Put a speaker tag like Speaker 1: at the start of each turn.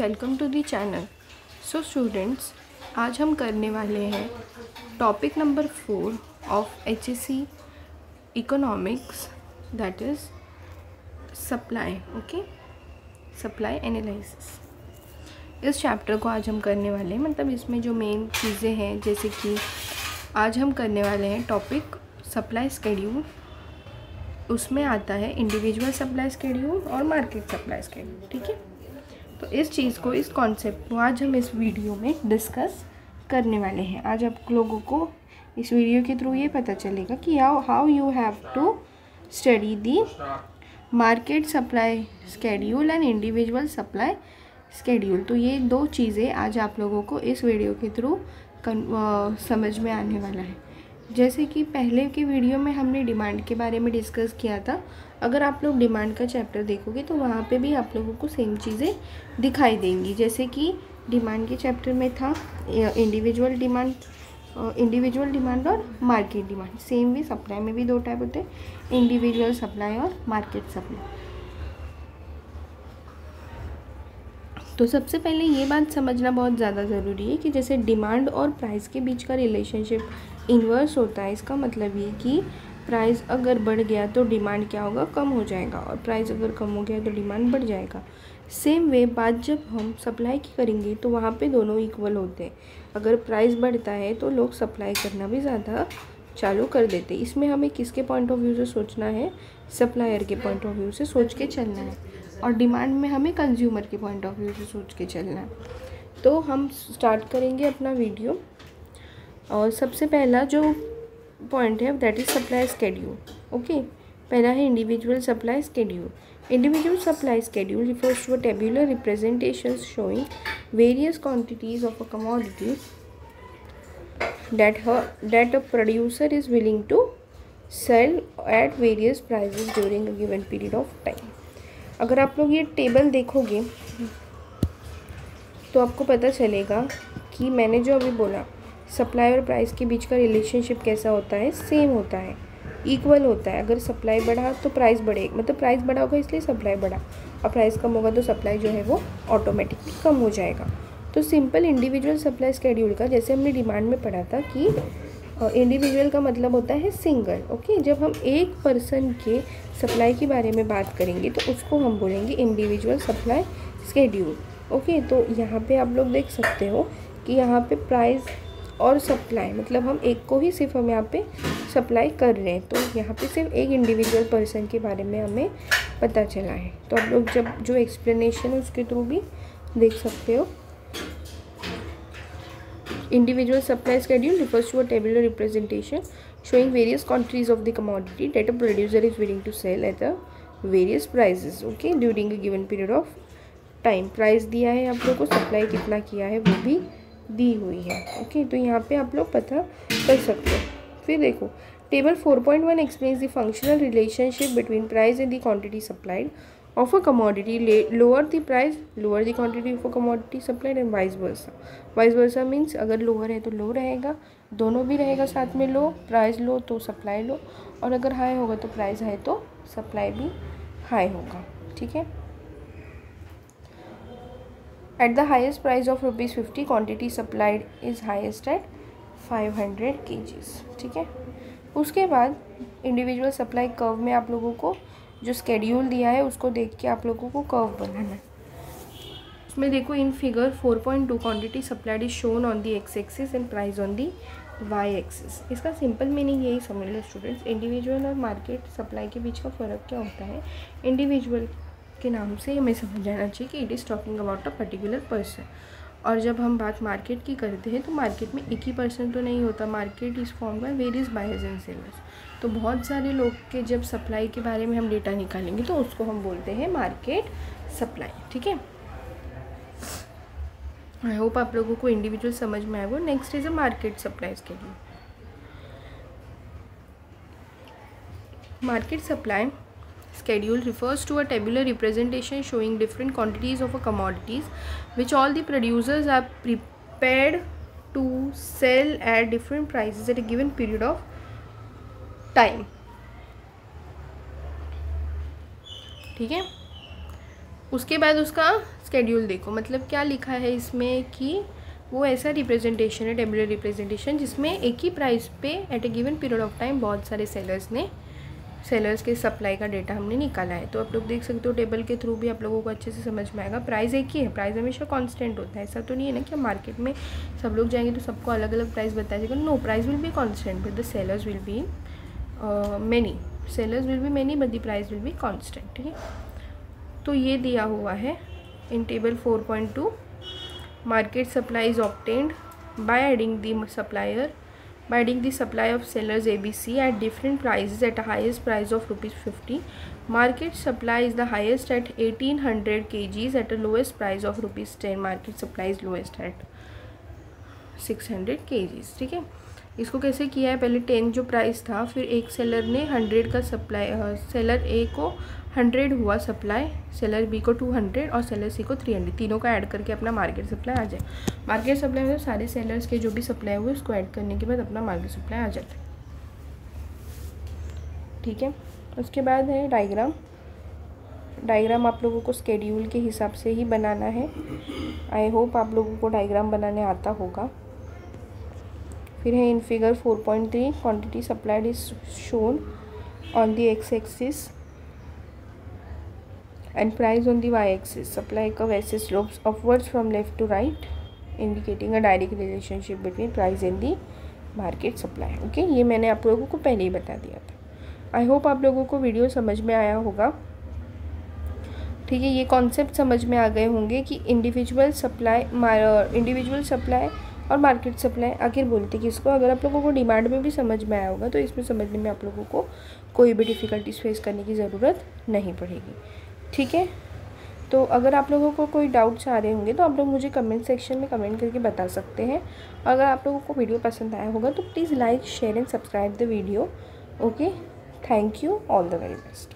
Speaker 1: Welcome to the channel. So students, आज हम करने वाले हैं topic number 4 of HSC economics, that is supply. Okay, supply analysis. इस चैप्टर को आज हम करने वाले हैं, मतलब इसमें जो मेन चीज़ें हैं, जैसे कि आज हम करने वाले हैं टॉपिक सप्लाई स्केड्यूल। उसमें आता है इंडिविजुअल सप्लाई स्केड्यूल और मार्केट सप्लाई स्केड्यूल। ठीक है, तो इस चीज़ को, इस कॉन्सेप्ट को आज हम इस वीडियो में डिस्कस करने वाले हैं। आज आप लोगों को इस वीडियो के थ्रू ये पता चलेगा कि how you have to study the market supply schedule and individual supply schedule. तो ये दो चीज़ें आज आप लोगों को इस वीडियो के थ्रू समझ में आने वाला है। जैसे कि पहले के वीडियो में हमने डिमांड के बारे में डिस्कस किया था। अगर आप लोग डिमांड का चैप्टर देखोगे तो वहाँ पे भी आप लोगों को सेम चीज़ें दिखाई देंगी। जैसे कि डिमांड के चैप्टर में था इंडिविजुअल डिमांड और market demand. Same way supply में भी दो टाइप होते हैं, इंडिविजुअल सप्लाई और मार्केट सप्लाई। तो सबसे पहले ये बात समझना बहुत ज़्यादा ज़रूरी है कि जैसे डिमांड और प्राइस के बीच का रिलेशनशिप इन्वर्स होता है। इसका मतलब ये कि प्राइस अगर बढ़ गया तो डिमांड क्या होगा, कम हो जाएगा, और प्राइस अगर कम हो गया तो डिमांड बढ़ जाएगा। सेम वे बात जब हम सप्लाई की करेंगे तो वहाँ पे दोनों इक्वल होते हैं। अगर प्राइस बढ़ता है तो लोग सप्लाई करना भी ज़्यादा चालू कर देते हैं। इसमें हमें किसके पॉइंट ऑफ व्यू से सोचना है, सप्लायर के पॉइंट ऑफ व्यू से सोच के चलना है, और डिमांड में हमें कंज्यूमर के पॉइंट ऑफ व्यू से सोच के चलना है। तो हम स्टार्ट करेंगे अपना वीडियो, और सबसे पहला जो पॉइंट है that is supply schedule. Okay, पहला है individual supply schedule. Individual supply schedule refers to a tabular representation showing various quantities of a commodity that a producer is willing to sell at various prices during a given period of time। अगर आप लोग ये table देखोगे तो आपको पता चलेगा कि मैंने जो अभी बोला सप्लाई और प्राइस के बीच का रिलेशनशिप कैसा होता है, सेम होता है, इक्वल होता है। अगर सप्लाई बढ़ा तो प्राइस बढ़ेगा, मतलब प्राइस बढ़ा होगा इसलिए सप्लाई बढ़ा, और प्राइस कम होगा तो सप्लाई जो है वो ऑटोमेटिकली कम हो जाएगा। तो सिंपल इंडिविजुअल सप्लाई स्केड्यूल का, जैसे हमने डिमांड में पढ़ा था कि इंडिविजुअल का मतलब होता है सिंगल। ओके, जब हम एक पर्सन के सप्लाई के बारे में बात करेंगे तो उसको हम बोलेंगे इंडिविजुअल सप्लाई स्केड्यूल। ओके, तो यहाँ पे आप लोग देख सकते हो कि यहाँ पे प्राइस और सप्लाई, मतलब हम एक को ही सिर्फ हम यहाँ पे सप्लाई कर रहे हैं, तो यहाँ पे सिर्फ एक इंडिविजुअल पर्सन के बारे में हमें पता चला है। तो आप लोग जब जो एक्सप्लेनेशन है उसके थ्रू भी देख सकते हो। Individual supply schedule refers to a tabular representation showing various quantities of the commodity that a producer is willing to sell at the various prices, okay, during a given period of time। Price दिया है आप लोगों को, supply कितना किया है वो भी दी हुई है। ओके, तो यहाँ पे आप लोग पता कर सकते हो। फिर देखो table 4.1 explains the functional relationship between price and the quantity supplied of a commodity। lower the price, lower the quantity of a commodity supplied, and vice versa। vice versa means अगर lower है तो low रहेगा, दोनों भी रहेगा साथ में। लो price लो तो सप्लाई लो, और अगर हाई होगा तो प्राइस हाई तो सप्लाई भी हाई होगा। ठीक है, at the highest price of ₹50 quantity supplied is highest at 500 kgs। ठीक है, उसके बाद इंडिविजुअल सप्लाई कर्व में आप लोगों को जो स्केड्यूल दिया है उसको देख के आप लोगों को कर्व बनाना है। उसमें देखो in figure 4.2 quantity supplied is shown on the x axis and price on the y axis. इसका सिंपल मीनिंग यही समझ लो स्टूडेंट्स, इंडिविजुअल और मार्केट सप्लाई के बीच का फ़र्क क्या होता है। इंडिविजुअल के नाम से हमें समझ जाना चाहिए कि it is talking about a particular person, और जब हम बात मार्केट की करते हैं तो मार्केट में एक ही पर्सन तो नहीं होता। Market is form by various buyers and sellers. तो बहुत सारे लोग के जब सप्लाई के बारे में हम डेटा निकालेंगे तो उसको हम बोलते हैं मार्केट सप्लाई। ठीक है, आई होप आप लोगों को इंडिविजुअल समझ में आएगा। Next is a market supply schedule. Market supply schedule refers to a tabular representation showing different quantities of a commodities which all the producers are prepared to sell at different prices at a given period of time। ठीक है, उसके बाद उसका schedule देखो, मतलब क्या लिखा है इसमें कि वो ऐसा रिप्रेजेंटेशन है, टेबुलर रिप्रेजेंटेशन, जिसमें एक ही प्राइस पे at a given period of time बहुत सारे सेलर्स के सप्लाई का डेटा हमने निकाला है। तो आप लोग देख सकते हो टेबल के थ्रू भी आप लोगों को अच्छे से समझ में आएगा। प्राइस एक ही है, प्राइस हमेशा कांस्टेंट होता है, ऐसा तो नहीं है ना कि मार्केट में सब लोग जाएंगे तो सबको अलग अलग प्राइस बताया जाएगा। No, price will be constant but the sellers will be many, sellers will be many but the price will be constant. ठीक है, तो ये दिया हुआ है in table 4.2। Market supply is obtained by adding the supply of sellers ABC at different prices at a highest price of ₹50. Market supply is the highest at 1800 kgs at a lowest price of ₹10. Market supply is lowest at 600 kgs। ठीक है, इसको कैसे किया है, पहले 10 जो price था, फिर एक सेलर ने 100 का सप्लाई, सेलर ए को 100 हुआ सप्लाई, सेलर बी को 200 और सेलर सी को 300, तीनों का ऐड करके अपना मार्केट सप्लाई आ जाए। मार्केट सप्लाई में सारे सेलर्स के जो भी सप्लाई हुए उसको ऐड करने के बाद अपना मार्केट सप्लाई आ जाता है। ठीक है, उसके बाद है डायग्राम आप लोगों को स्केड्यूल के हिसाब से ही बनाना है। आई होप आप लोगों को डायग्राम बनाने आता होगा। फिर है in figure 4.3 quantity supplied is shown on the x axis and price on the y-axis. Supply curve S slopes upwards from left to right, indicating a direct relationship between price and the market supply. Okay, ये मैंने आप लोगों को पहले ही बता दिया था। I hope आप लोगों को वीडियो समझ में आया होगा। ठीक है, ये कॉन्सेप्ट समझ में आ गए होंगे कि इंडिविजुअल सप्लाई और मार्केट सप्लाई आखिर बोलते किसको। अगर आप लोगों को डिमांड में भी समझ में आया होगा तो इसमें समझने में आप लोगों को कोई भी डिफ़िकल्टीज फेस करने की ज़रूरत नहीं पड़ेगी। ठीक है, तो अगर आप लोगों को कोई डाउट्स आ रहे होंगे तो आप लोग मुझे कमेंट सेक्शन में कमेंट करके बता सकते हैं। अगर आप लोगों को वीडियो पसंद आया होगा तो please like, share and subscribe the video. Okay, thank you, all the very best.